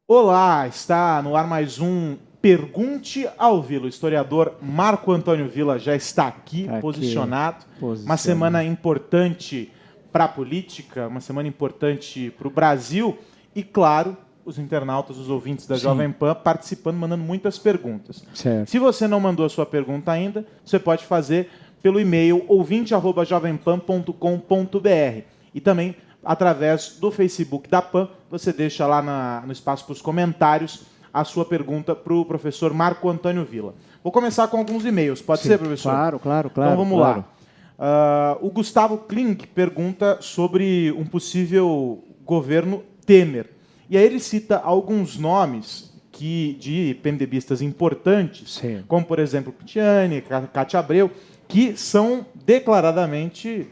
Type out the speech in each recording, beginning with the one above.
Olá, está no ar mais um Pergunte ao Vila. O historiador Marco Antônio Vila já está aqui, Tá aqui, posicionado. Uma semana posicionado. importante para a política, uma semana importante para o Brasil e, claro, os internautas, os ouvintes da Sim, Jovem Pan participando, mandando muitas perguntas. certo. Se você não mandou a sua pergunta ainda, você pode fazer pelo e-mail ouvinte@jovempan.com.br e também através do Facebook da PAN, você deixa lá no espaço para os comentários a sua pergunta para o professor Marco Antônio Vila. Vou começar com alguns e-mails, pode Sim, ser, professor? claro, claro, Então claro, vamos claro. lá. O Gustavo Klink pergunta sobre um possível governo Temer. E aí ele cita alguns nomes de PMDBistas importantes, Sim. como, por exemplo, Pitiani, Cátia Abreu, que são declaradamente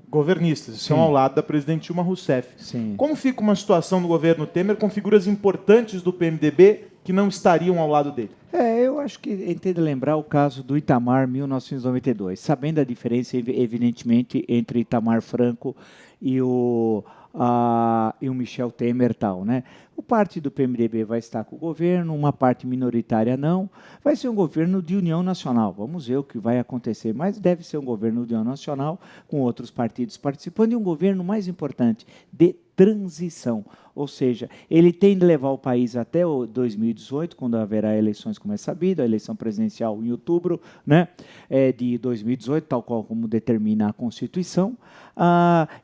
governistas, estão ao lado da presidente Dilma Rousseff. Sim. Como fica uma situação do governo Temer com figuras importantes do PMDB que não estariam ao lado dele? Eu acho que entendo lembrar o caso do Itamar, 1992, sabendo a diferença, evidentemente, entre Itamar Franco e o Michel Temer tal, né? O parte do PMDB vai estar com o governo, uma parte minoritária não. Vai ser um governo de união nacional. Vamos ver o que vai acontecer, mas deve ser um governo de união nacional, com outros partidos participando, e um governo mais importante, de transição. Ou seja, ele tem de levar o país até o 2018, quando haverá eleições, como é sabido, a eleição presidencial em outubro, né, de 2018, tal qual como determina a Constituição.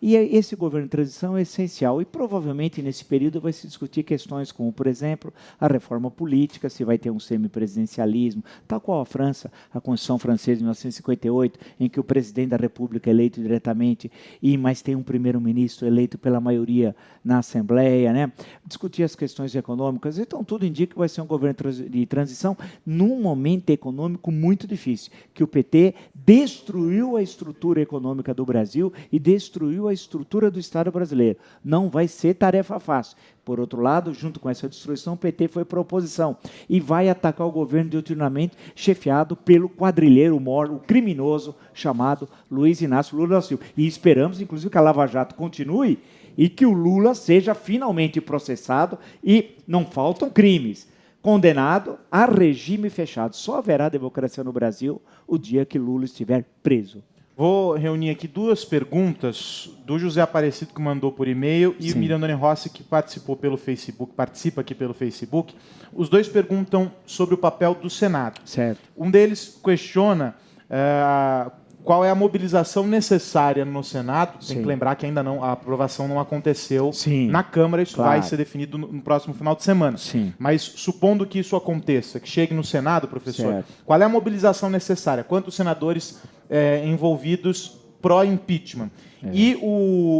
E esse governo de transição é essencial. E provavelmente nesse período vai se discutir questões como, por exemplo, a reforma política, se vai ter um semipresidencialismo, tal qual a França, a Constituição francesa de 1958, em que o presidente da República é eleito diretamente, mas tem um primeiro-ministro eleito pela maioria na Assembleia, né? Discutir as questões econômicas. Então, tudo indica que vai ser um governo de transição num momento econômico muito difícil, que o PT destruiu a estrutura econômica do Brasil e destruiu a estrutura do Estado brasileiro. Não vai ser tarefa fácil. Por outro lado, junto com essa destruição, o PT foi para a oposição e vai atacar o governo diuturnamente, chefiado pelo quadrilheiro, o criminoso chamado Luiz Inácio Lula da Silva. E esperamos, inclusive, que a Lava Jato continue e que o Lula seja finalmente processado e não faltam crimes. Condenado a regime fechado. Só haverá democracia no Brasil o dia que Lula estiver preso. Vou reunir aqui duas perguntas do José Aparecido, que mandou por e-mail, e o Mirandone Rossi, que participou pelo Facebook, participa aqui pelo Facebook. Os dois perguntam sobre o papel do Senado. Certo. Um deles questiona qual é a mobilização necessária no Senado. Tem Sim. que lembrar que ainda não, a aprovação não aconteceu Sim. na Câmara, isso Claro. vai ser definido no próximo final de semana. Sim. Mas supondo que isso aconteça, que chegue no Senado, professor, Certo. qual é a mobilização necessária? Quantos senadores envolvidos pró-impeachment? E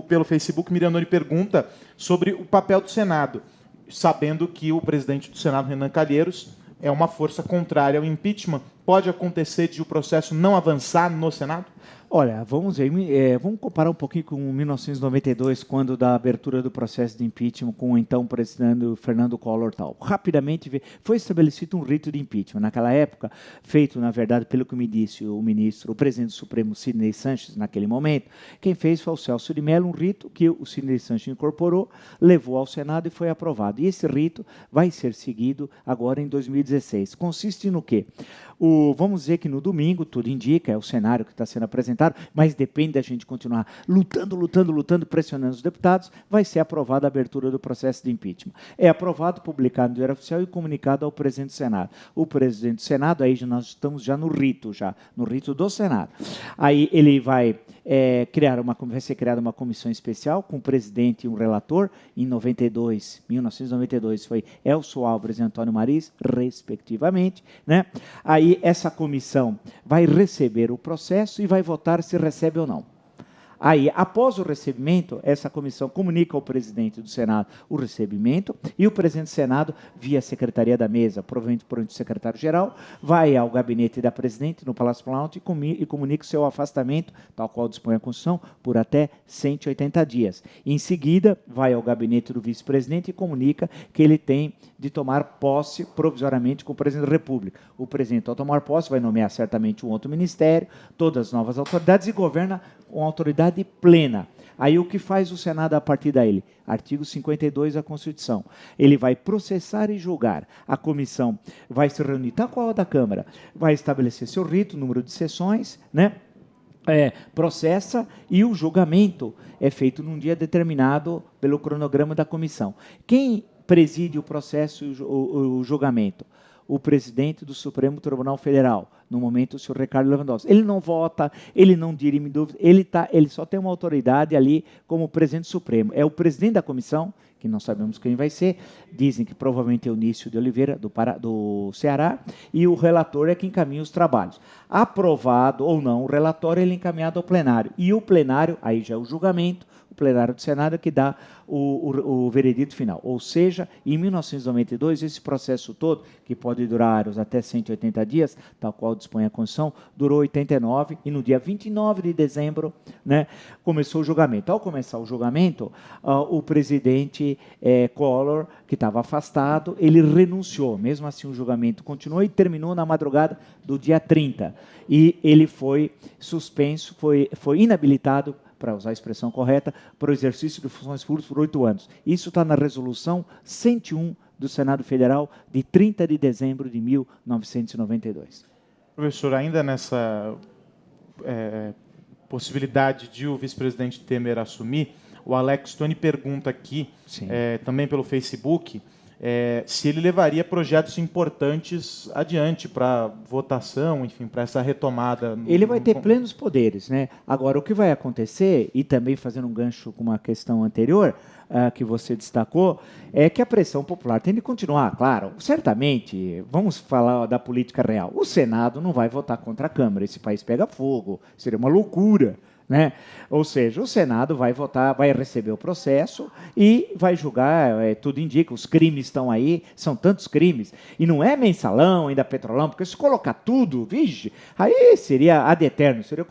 pelo Facebook, Mirandoni pergunta sobre o papel do Senado, sabendo que o presidente do Senado, Renan Calheiros, é uma força contrária ao impeachment. Pode acontecer de o processo não avançar no Senado? Olha, vamos ver, vamos comparar um pouquinho com 1992, quando da abertura do processo de impeachment com o então presidente Fernando Collor tal. Rapidamente foi estabelecido um rito de impeachment. Naquela época, feito, na verdade, pelo que me disse o presidente do Supremo, Sidney Sanches, naquele momento, quem fez foi o Celso de Mello, um rito que o Sidney Sanches incorporou, levou ao Senado e foi aprovado. E esse rito vai ser seguido agora em 2016. Consiste no quê? Vamos dizer que no domingo, tudo indica, é o cenário que está sendo apresentado, mas depende da gente continuar lutando, pressionando os deputados, vai ser aprovada a abertura do processo de impeachment. É aprovado, publicado no Diário Oficial e comunicado ao presidente do Senado. O presidente do Senado, aí nós estamos já no rito do Senado. Aí ele vai vai ser criada uma comissão especial com o presidente e um relator. Em 1992 foi Elcio Álvares e Antônio Mariz, respectivamente, né? Aí essa comissão vai receber o processo e vai votar se recebe ou não. Aí, após o recebimento, essa comissão comunica ao presidente do Senado o recebimento e o presidente do Senado, via secretaria da mesa, provavelmente por onde o secretário-geral, vai ao gabinete da presidente no Palácio Planalto e comunica o seu afastamento, tal qual dispõe a Constituição, por até 180 dias. Em seguida, vai ao gabinete do vice-presidente e comunica que ele tem de tomar posse provisoriamente com o presidente da República. O presidente, ao tomar posse, vai nomear certamente um outro ministério, todas as novas autoridades e governa com autoridade plena. Aí o que faz o Senado a partir daí? Artigo 52 da Constituição. Ele vai processar e julgar. A comissão vai se reunir, tal qual a da Câmara, vai estabelecer seu rito, número de sessões, né? Processa e o julgamento é feito num dia determinado pelo cronograma da comissão. Quem preside o processo e o julgamento? O presidente do Supremo Tribunal Federal, no momento o senhor Ricardo Lewandowski. Ele não vota, ele não dirime dúvidas, ele só tem uma autoridade ali como presidente supremo. É o presidente da comissão, que não sabemos quem vai ser, dizem que provavelmente é o Nício de Oliveira, do Ceará, e o relator é quem encaminha os trabalhos. Aprovado ou não o relatório, ele é encaminhado ao plenário. E o plenário, aí já é o julgamento, o plenário do Senado é que dá o veredito final. Ou seja, em 1992, esse processo todo, que pode durar até 180 dias, tal qual dispõe a Constituição, durou 89, e no dia 29 de dezembro, né, começou o julgamento. Ao começar o julgamento, o presidente Collor, que estava afastado, ele renunciou. Mesmo assim, o julgamento continuou e terminou na madrugada do dia 30. E ele foi suspenso, foi inabilitado, para usar a expressão correta, para o exercício de funções públicas por 8 anos. Isso está na resolução 101 do Senado Federal, de 30 de dezembro de 1992. Professor, ainda nessa possibilidade de o vice-presidente Temer assumir, o Alex Tony pergunta aqui, também pelo Facebook, se ele levaria projetos importantes adiante para votação, enfim, para essa retomada. Ele vai ter plenos poderes, né? Agora, o que vai acontecer, e também fazendo um gancho com uma questão anterior, que você destacou, é que a pressão popular tem de continuar, claro. Certamente, vamos falar da política real, o Senado não vai votar contra a Câmara, esse país pega fogo, seria uma loucura, né? Ou seja, o Senado vai votar, vai receber o processo e vai julgar, tudo indica, os crimes estão aí, são tantos crimes, e não é mensalão, ainda petrolão, porque se colocar tudo, vixe, aí seria ad eterno, seriam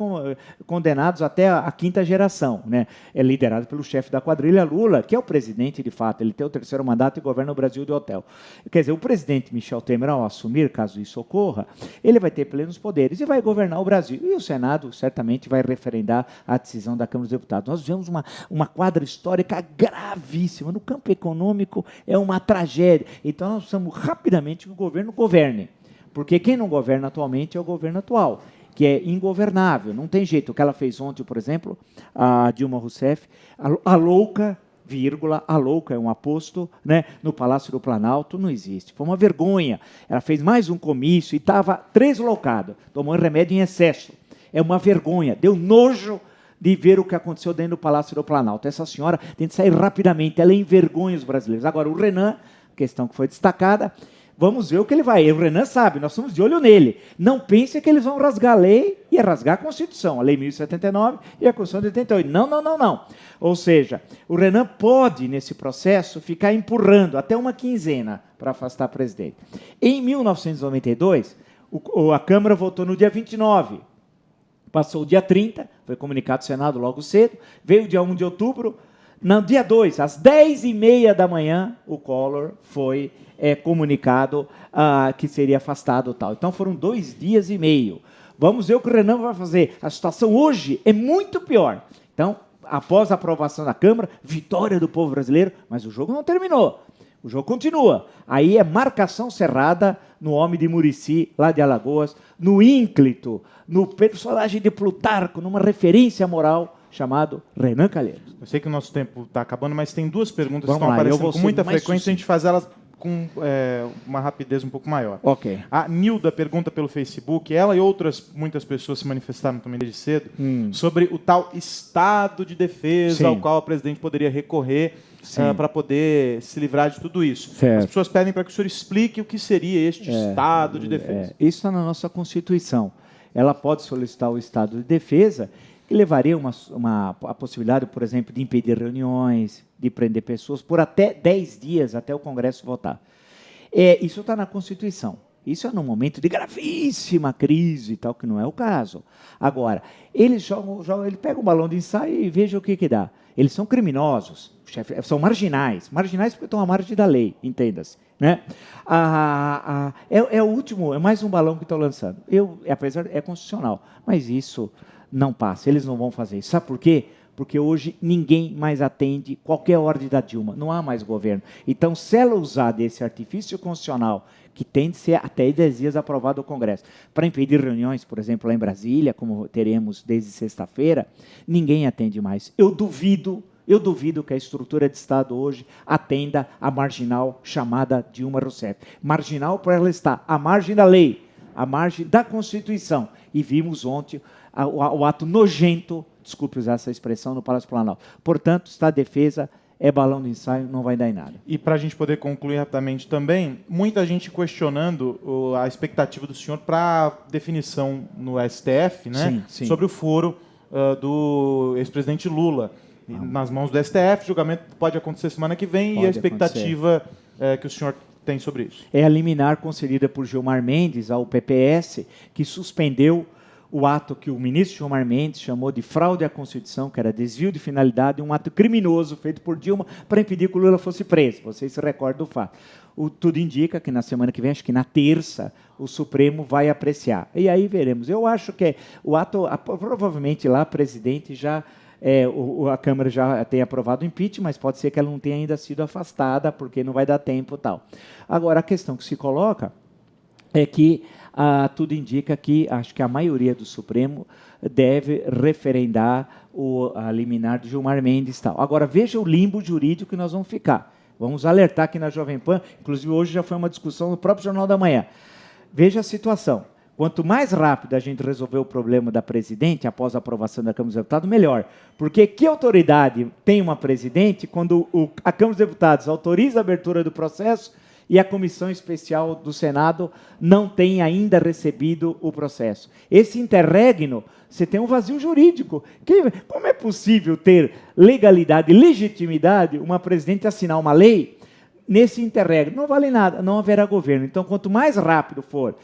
condenados até a quinta geração, né? É liderado pelo chefe da quadrilha, Lula, que é o presidente de fato, ele tem o 3º mandato e governa o Brasil de hotel. Quer dizer, o presidente Michel Temer, ao assumir, caso isso ocorra, ele vai ter plenos poderes e vai governar o Brasil, e o Senado certamente vai referendar a decisão da Câmara dos Deputados. Nós vivemos uma quadra histórica gravíssima. No campo econômico, é uma tragédia. Então, nós precisamos rapidamente que o governo governe. Porque quem não governa atualmente é o governo atual, que é ingovernável. Não tem jeito. O que ela fez ontem, por exemplo, a Dilma Rousseff, a louca, vírgula, a louca é um aposto, né, no Palácio do Planalto, não existe. Foi uma vergonha. Ela fez mais um comício e estava translocada, tomando remédio em excesso. É uma vergonha, deu nojo de ver o que aconteceu dentro do Palácio do Planalto. Essa senhora tem que sair rapidamente, ela envergonha os brasileiros. Agora, o Renan, questão que foi destacada, vamos ver o que ele vai. O Renan sabe, nós estamos de olho nele. Não pense que eles vão rasgar a lei e rasgar a Constituição, a Lei 1079 e a Constituição de 88. Não. Ou seja, o Renan pode, nesse processo, ficar empurrando até uma quinzena para afastar o presidente. Em 1992, a Câmara votou no dia 29. Passou o dia 30, foi comunicado ao Senado logo cedo, veio o dia 1 de outubro, no dia 2, às 10h30 da manhã, o Collor foi comunicado que seria afastado. Tal. Então foram 2 dias e meio. Vamos ver o que o Renan vai fazer. A situação hoje é muito pior. Então, após a aprovação da Câmara, vitória do povo brasileiro, mas o jogo não terminou. O jogo continua. Aí é marcação cerrada no homem de Murici, lá de Alagoas, no ínclito, no personagem de Plutarco, numa referência moral chamado Renan Calheiros. Eu sei que o nosso tempo está acabando, mas tem 2 perguntas que estão aparecendo com muita frequência, a gente faz elas com uma rapidez um pouco maior. Ok. A Nilda pergunta pelo Facebook, ela e muitas pessoas se manifestaram também desde cedo, sobre o tal estado de defesa ao qual o presidente poderia recorrer para poder se livrar de tudo isso. Certo. As pessoas pedem para que o senhor explique o que seria este estado de defesa. Isso está na nossa Constituição. Ela pode solicitar o estado de defesa, que levaria a possibilidade, por exemplo, de impedir reuniões, de prender pessoas por até 10 dias, até o Congresso votar. Isso está na Constituição. Isso é num momento de gravíssima crise, tal, que não é o caso. Agora, ele pega um balão de ensaio e veja o que dá. Eles são criminosos, são marginais porque estão à margem da lei, entenda-se. Né? É o último, é mais um balão que estão lançando. Apesar, é constitucional, mas isso não passa, eles não vão fazer isso. Sabe por quê? porque hoje ninguém mais atende qualquer ordem da Dilma, não há mais governo. Então, se ela usar desse artifício constitucional, que tem de ser até 10 dias aprovado no Congresso, para impedir reuniões, por exemplo, lá em Brasília, como teremos desde sexta-feira, ninguém atende mais. Eu duvido que a estrutura de Estado hoje atenda a marginal chamada Dilma Rousseff. Marginal para ela estar à margem da lei, à margem da Constituição. E vimos ontem o ato nojento, desculpe usar essa expressão, no Palácio Planalto. Portanto, está a defesa, é balão de ensaio, não vai dar em nada. E para a gente poder concluir rapidamente também, muita gente questionando a expectativa do senhor para definição no STF, né, Sim, sim. sobre o foro do ex-presidente Lula. Nas mãos do STF, o julgamento pode acontecer semana que vem, Pode e a expectativa que o senhor tem sobre isso? É a liminar concedida por Gilmar Mendes ao PPS, que suspendeu o ato que o ministro Gilmar Mendes chamou de fraude à Constituição, que era desvio de finalidade, um ato criminoso feito por Dilma para impedir que o Lula fosse preso. Vocês se recordam do fato. Tudo indica que na semana que vem, acho que na terça, o Supremo vai apreciar. E aí veremos. Eu acho que o ato, provavelmente lá, presidente já... a Câmara já tem aprovado o impeachment, mas pode ser que ela não tenha ainda sido afastada, porque não vai dar tempo e tal. Agora, a questão que se coloca é que tudo indica que, acho que a maioria do Supremo deve referendar a liminar de Gilmar Mendes e tal. Agora, veja o limbo jurídico que nós vamos ficar. Vamos alertar aqui na Jovem Pan, inclusive hoje já foi uma discussão no próprio Jornal da Manhã. Veja a situação. Quanto mais rápido a gente resolver o problema da presidente, após a aprovação da Câmara dos Deputados, melhor. Porque que autoridade tem uma presidente quando a Câmara dos Deputados autoriza a abertura do processo e a Comissão Especial do Senado não tem ainda recebido o processo? Esse interregno, você tem um vazio jurídico. Como é possível ter legalidade e legitimidade uma presidente assinar uma lei nesse interregno? Não vale nada, não haverá governo. Então, quanto mais rápido for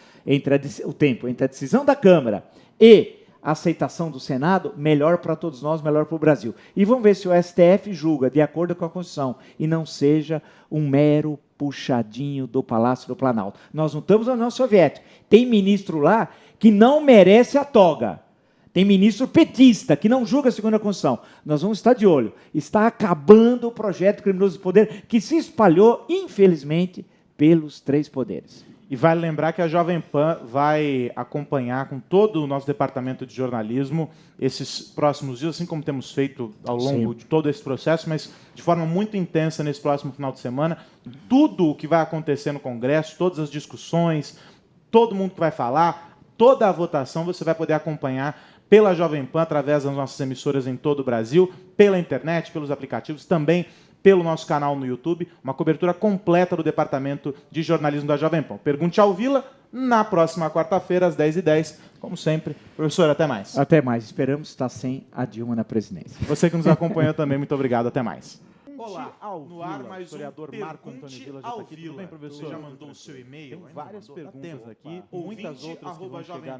o tempo entre a decisão da Câmara e a aceitação do Senado, melhor para todos nós, melhor para o Brasil. E vamos ver se o STF julga de acordo com a Constituição e não seja um mero puxadinho do Palácio do Planalto. Nós não estamos na União Soviética. Tem ministro lá que não merece a toga. Tem ministro petista que não julga segundo a Constituição. Nós vamos estar de olho. Está acabando o projeto criminoso do poder que se espalhou, infelizmente, pelos 3 poderes. E vale lembrar que a Jovem Pan vai acompanhar com todo o nosso departamento de jornalismo esses próximos dias, assim como temos feito ao longo de todo esse processo, mas de forma muito intensa nesse próximo final de semana. Tudo o que vai acontecer no Congresso, todas as discussões, todo mundo que vai falar, toda a votação, você vai poder acompanhar pela Jovem Pan, através das nossas emissoras em todo o Brasil, pela internet, pelos aplicativos, também pelo nosso canal no YouTube, uma cobertura completa do Departamento de Jornalismo da Jovem Pan. Pergunte ao Vila, na próxima quarta-feira, às 10h10. Como sempre. Professor, até mais. Até mais. Esperamos estar sem a Dilma na presidência. Você que nos acompanhou também, muito obrigado. Até mais. Olá, no ar, mais o historiador Marco Antônio Vila já está aqui. Tudo bem, professor? Já mandou o seu e-mail? Tem várias perguntas aqui, muitas muitas outras outras que vão chegar